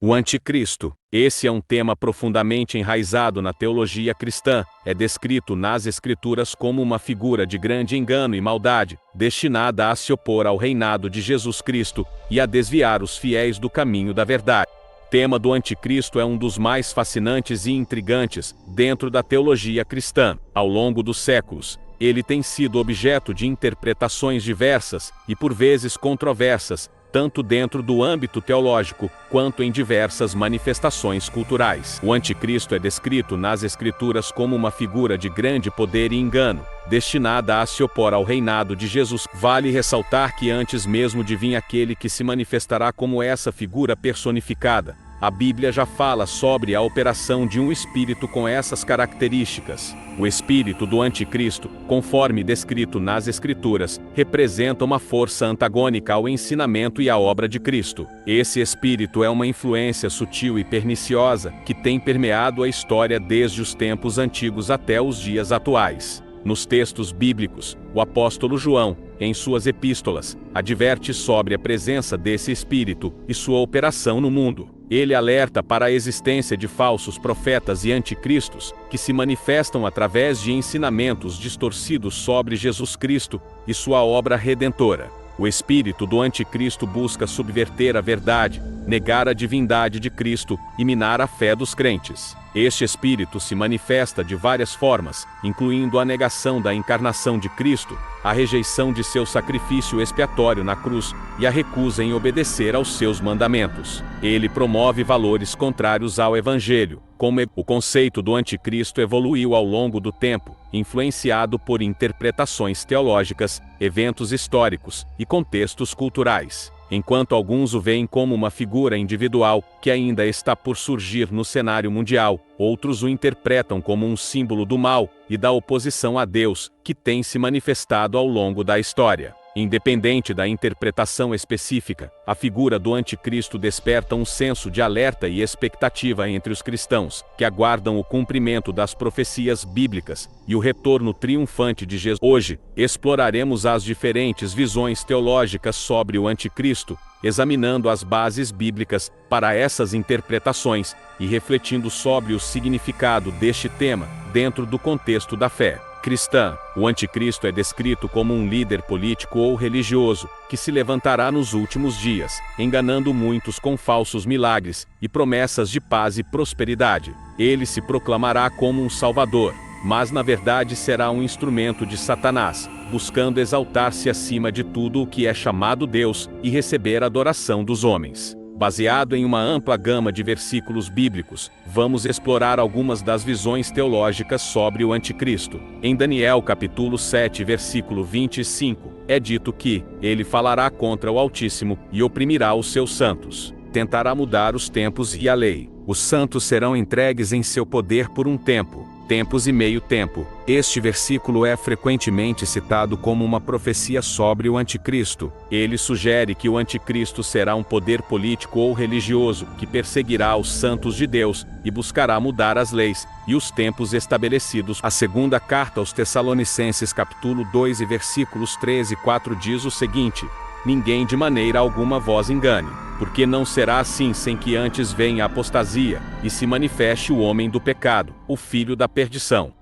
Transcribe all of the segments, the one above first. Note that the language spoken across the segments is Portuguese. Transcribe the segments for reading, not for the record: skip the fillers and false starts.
O anticristo. Esse é um tema profundamente enraizado na teologia cristã. É descrito nas Escrituras como uma figura de grande engano e maldade, destinada a se opor ao reinado de Jesus Cristo e a desviar os fiéis do caminho da verdade. O tema do anticristo é um dos mais fascinantes e intrigantes dentro da teologia cristã. Ao longo dos séculos, ele tem sido objeto de interpretações diversas e por vezes controversas, tanto dentro do âmbito teológico, quanto em diversas manifestações culturais. O anticristo é descrito nas Escrituras como uma figura de grande poder e engano, destinada a se opor ao reinado de Jesus. Vale ressaltar que antes mesmo de vir aquele que se manifestará como essa figura personificada, a Bíblia já fala sobre a operação de um espírito com essas características. O espírito do anticristo, conforme descrito nas Escrituras, representa uma força antagônica ao ensinamento e à obra de Cristo. Esse espírito é uma influência sutil e perniciosa que tem permeado a história desde os tempos antigos até os dias atuais. Nos textos bíblicos, o apóstolo João, em suas epístolas, adverte sobre a presença desse espírito e sua operação no mundo. Ele alerta para a existência de falsos profetas e anticristos, que se manifestam através de ensinamentos distorcidos sobre Jesus Cristo e sua obra redentora. O espírito do anticristo busca subverter a verdade, negar a divindade de Cristo e minar a fé dos crentes. Este espírito se manifesta de várias formas, incluindo a negação da encarnação de Cristo, a rejeição de seu sacrifício expiatório na cruz e a recusa em obedecer aos seus mandamentos. Ele promove valores contrários ao Evangelho. Como o conceito do anticristo evoluiu ao longo do tempo, influenciado por interpretações teológicas, eventos históricos e contextos culturais. Enquanto alguns o veem como uma figura individual que ainda está por surgir no cenário mundial, outros o interpretam como um símbolo do mal e da oposição a Deus, que tem se manifestado ao longo da história. Independente da interpretação específica, a figura do anticristo desperta um senso de alerta e expectativa entre os cristãos, que aguardam o cumprimento das profecias bíblicas e o retorno triunfante de Jesus. Hoje, exploraremos as diferentes visões teológicas sobre o anticristo, examinando as bases bíblicas para essas interpretações e refletindo sobre o significado deste tema dentro do contexto da fé cristã. O anticristo é descrito como um líder político ou religioso, que se levantará nos últimos dias, enganando muitos com falsos milagres e promessas de paz e prosperidade. Ele se proclamará como um salvador, mas na verdade será um instrumento de Satanás, buscando exaltar-se acima de tudo o que é chamado Deus e receber a adoração dos homens. Baseado em uma ampla gama de versículos bíblicos, vamos explorar algumas das visões teológicas sobre o anticristo. Em Daniel capítulo 7, versículo 25, é dito que ele falará contra o Altíssimo e oprimirá os seus santos. Tentará mudar os tempos e a lei. Os santos serão entregues em seu poder por um tempo, tempos e meio tempo. Este versículo é frequentemente citado como uma profecia sobre o anticristo. Ele sugere que o anticristo será um poder político ou religioso que perseguirá os santos de Deus e buscará mudar as leis e os tempos estabelecidos. A segunda carta aos Tessalonicenses capítulo 2 e versículos 13 e 4 diz o seguinte: ninguém de maneira alguma vos engane, porque não será assim sem que antes venha a apostasia, e se manifeste o homem do pecado, o filho da perdição,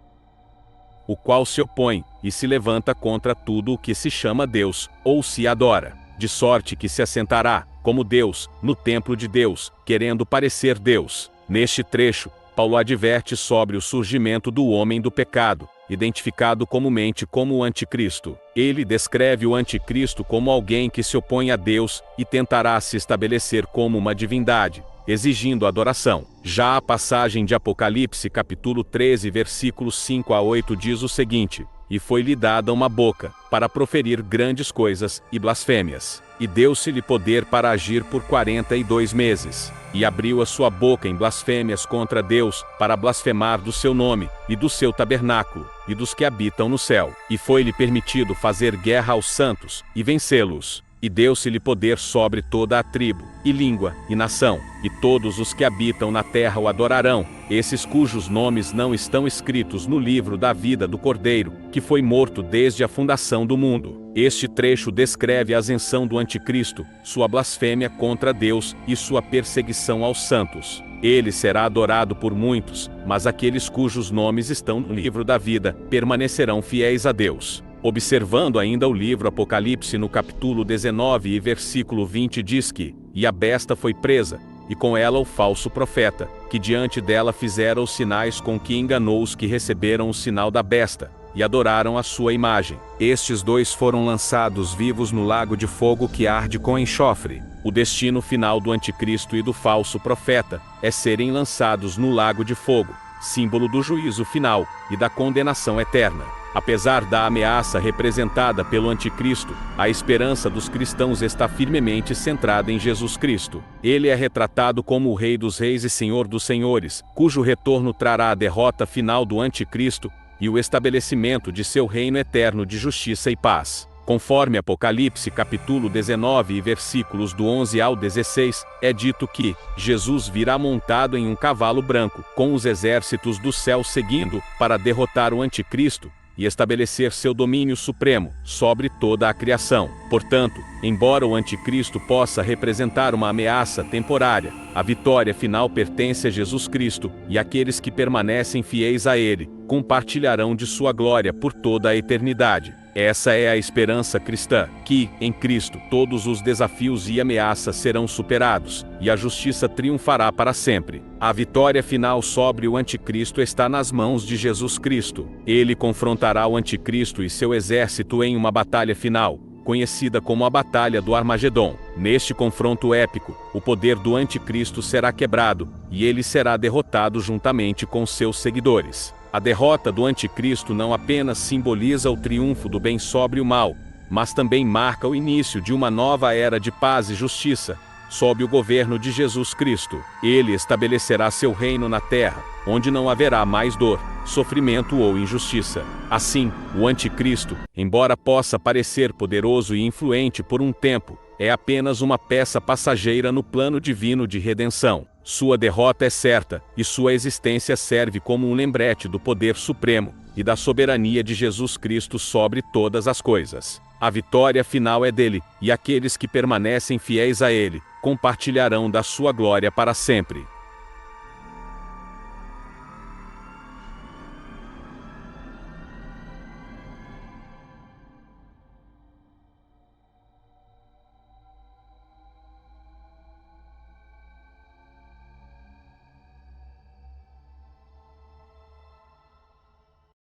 o qual se opõe, e se levanta contra tudo o que se chama Deus, ou se adora, de sorte que se assentará, como Deus, no templo de Deus, querendo parecer Deus. Neste trecho, Paulo adverte sobre o surgimento do homem do pecado, identificado comumente como o anticristo. Ele descreve o anticristo como alguém que se opõe a Deus e tentará se estabelecer como uma divindade, exigindo adoração. Já a passagem de Apocalipse capítulo 13, versículos 5 a 8 diz o seguinte: e foi-lhe dada uma boca, para proferir grandes coisas e blasfêmias. E deu-se-lhe poder para agir por 42 meses. E abriu a sua boca em blasfêmias contra Deus, para blasfemar do seu nome, e do seu tabernáculo, e dos que habitam no céu. E foi-lhe permitido fazer guerra aos santos, e vencê-los. E deu-se-lhe poder sobre toda a tribo, e língua, e nação, e todos os que habitam na terra o adorarão, esses cujos nomes não estão escritos no livro da vida do Cordeiro, que foi morto desde a fundação do mundo. Este trecho descreve a ascensão do Anticristo, sua blasfêmia contra Deus e sua perseguição aos santos. Ele será adorado por muitos, mas aqueles cujos nomes estão no livro da vida permanecerão fiéis a Deus. Observando ainda o livro Apocalipse no capítulo 19 e versículo 20 diz que, e a besta foi presa, e com ela o falso profeta, que diante dela fizera os sinais com que enganou os que receberam o sinal da besta, e adoraram a sua imagem. Estes dois foram lançados vivos no lago de fogo que arde com enxofre. O destino final do Anticristo e do falso profeta é serem lançados no lago de fogo, símbolo do juízo final e da condenação eterna. Apesar da ameaça representada pelo Anticristo, a esperança dos cristãos está firmemente centrada em Jesus Cristo. Ele é retratado como o Rei dos Reis e Senhor dos Senhores, cujo retorno trará a derrota final do Anticristo e o estabelecimento de seu reino eterno de justiça e paz. Conforme Apocalipse capítulo 19 e versículos do 11 ao 16, é dito que Jesus virá montado em um cavalo branco, com os exércitos do céu seguindo, para derrotar o Anticristo e estabelecer seu domínio supremo sobre toda a criação. Portanto, embora o Anticristo possa representar uma ameaça temporária, a vitória final pertence a Jesus Cristo, e aqueles que permanecem fiéis a Ele compartilharão de sua glória por toda a eternidade. Essa é a esperança cristã, que, em Cristo, todos os desafios e ameaças serão superados, e a justiça triunfará para sempre. A vitória final sobre o Anticristo está nas mãos de Jesus Cristo. Ele confrontará o Anticristo e seu exército em uma batalha final, conhecida como a Batalha do Armagedon. Neste confronto épico, o poder do Anticristo será quebrado, e ele será derrotado juntamente com seus seguidores. A derrota do Anticristo não apenas simboliza o triunfo do bem sobre o mal, mas também marca o início de uma nova era de paz e justiça, sob o governo de Jesus Cristo. Ele estabelecerá seu reino na terra, onde não haverá mais dor, sofrimento ou injustiça. Assim, o Anticristo, embora possa parecer poderoso e influente por um tempo, é apenas uma peça passageira no plano divino de redenção. Sua derrota é certa, e sua existência serve como um lembrete do poder supremo e da soberania de Jesus Cristo sobre todas as coisas. A vitória final é dele, e aqueles que permanecem fiéis a ele compartilharão da sua glória para sempre.